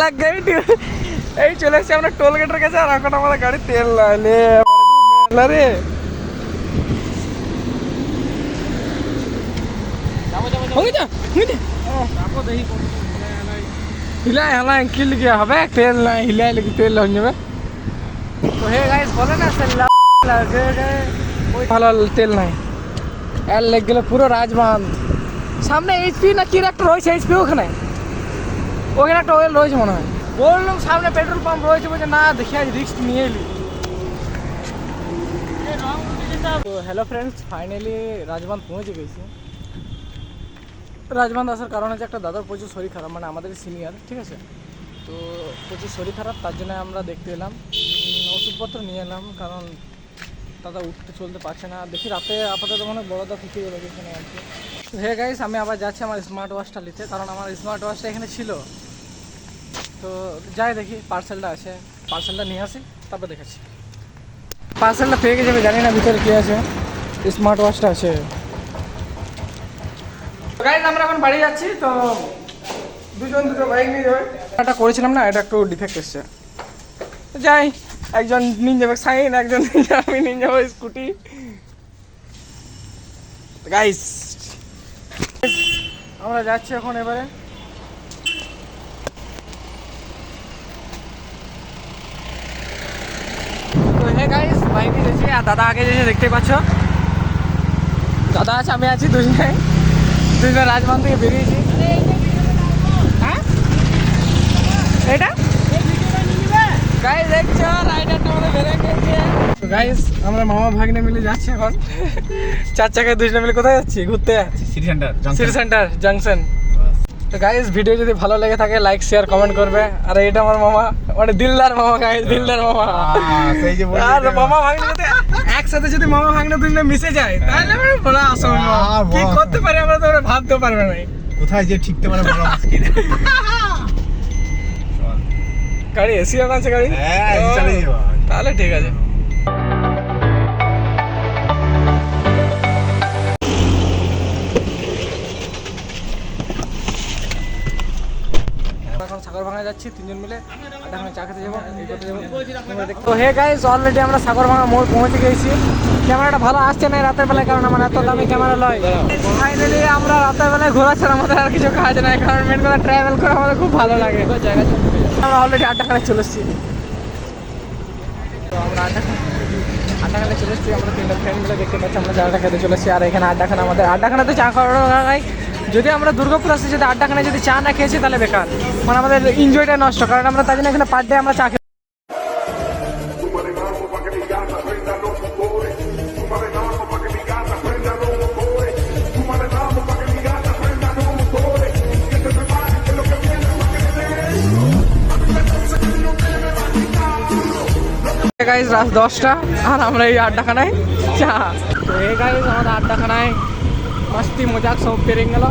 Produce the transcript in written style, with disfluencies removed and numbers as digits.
লাগ গই। এই চলে এসেছি আমরা টোল গেটের কাছে, আর এখন আমাদের গাড়ি তেল লাইলে রে। হিলাই হেলাই কি লিখে হবে, তেল নাই হিলাই লিখে তেল হয়ে যাবে। তো হে গাইস বলে না ভালো তেল নাই, এর লেগে গেলে পুরো রাজবাঁধ। সামনে এইচপি না কি একটা রয়েছে, এইচপি ওখানে একটা ওয়েল রয়েছে মনে হয়। বললাম সামনে পেট্রোল পাম্প রয়েছে, বলছে না দেখি আজ রিস্ক নিয়ে এলি। তো হ্যালো ফ্রেন্ডস, ফাইনালি রাজবাঁধ পৌঁছে গেছি। রাজবাঁধ আসার কারণ হচ্ছে একটা দাদার প্রচুর শরীর খারাপ, মানে আমাদের সিনিয়র, ঠিক আছে। তো প্রচুর শরীর খারাপ, তার জন্য আমরা দেখতে এলাম, ওষুধপত্র নিয়ে এলাম, কারণ দাদা উঠতে চলতে পারছে না। দেখি রাতে আপাতত মনে বড়দা থেকে গেলো এখানে আর কি। হে গাইস, আমি আবার যাচ্ছি আমার স্মার্ট ওয়াচটা নিতে, কারণ আমার স্মার্ট ওয়াচটা এখানে ছিল। তো যাই দেখি পার্সেলটা আছে, পার্সেলটা নিয়ে আসি, তারপর দেখাচ্ছি। পার্সেলটা পেয়ে গেছে, জানি না ভিতরে কী আছে। স্মার্ট ওয়াচটা আছে। গাইস আমরা এখন বাড়ি যাচ্ছি, তো দুটো বাইক নিয়ে যাবে। এটা করেছিলাম না, এটা একটু ডিফেক্ট এসছে। যাই, একজন নিয়ে যাবে সাইন, একজন আমি নিয়ে যাবো স্কুটি। গাইস আমরা যাচ্ছি এখন এবারে। তো হে গাইস, বাইকে যাচ্ছি, আর দাদা আগে যেছে দেখতে পাচ্ছ। দাদা আছে, আমি আছি, দুজনে রাজবাঁধ থেকে বেরিয়েছি। হ্যাঁ এটা গাইস দেখছো, রাইডারটা আমাদের বেরিয়ে গেছে। তো গাইস আমরা মামা ভাগ্নে মিলে যাচ্ছি এখন, 4 চাকায় দুজনে মিলে। কোথায় যাচ্ছি? ঘুরতে যাচ্ছি সিটি সেন্টার জাংশন। তো গাইস ভিডিও যদি ভালো লেগে থাকে লাইক শেয়ার কমেন্ট করবে। আর এটা আমার মামা, মানে দিলদার মামা গাইস, দিলদার মামা। আর মামা ভাগ্নে যদি একসাথে যদি মামা ভাগ্নে দুজনে মিশে যায়, তাহলে আমরা বলা অসম্ভব। কি করতে পারি আমরা তো ভাবতেও পারবে না। কোথায় যে ঠিকতে পারে বলা মুশকিল। গাড়ি এসি আছে গাড়ি, হ্যাঁ চালিয়ে যাবো তাহলে ঠিক আছে। এখন সাগরভাঙা যাচ্ছি তিনজন মিলে, এখন চা খেতে যাবো, এই করতে যাবো। তো হে গাইস, অলরেডি আমরা সাগরভাঙা মোড় পৌঁছে গেছি। ক্যামেরাটা ভালো আসছে না রাতের বেলায়, কারণ আমার এত দামি ক্যামেরা লয়। ফাইনালি আমরা রাতের বেলায় ঘোরা ছাড়া আমাদের আর কিছু কাজ নাই, কারণ মেন কথা ট্রাভেল করে আমাদের খুব ভালো লাগে। আমরা অলরেডি আড্ডাখানে চলে এসেছি। তো আমরা আড্ডাখানে চলে এসেছি, আমরা 3টা ফ্রেন্ড মিলে দেখতে পাচ্ছি আমরা জায়গাটা খেতে চলে এসেছি। আর এখানে আড্ডাখানা, আমাদের আড্ডাখানাতে চা খাওয়া খাই। যদি আমরা দুর্গাপুর আসি, যদি আড্ডাখানায় যদি চা না খেয়েছি তাহলে বেকার, মানে আমাদের এনজয়টা নষ্ট। কারণ আমরা তাই জন্য এখানে পার ডে আমরা চা খেয়ে। গাইস রাত 10টা, আর আমরা এই আড্ডাখানায় চা। তো এই গাইস আমাদের আড্ডাখানায় মাস্তি মজাক সব পেরিয়ে গেল।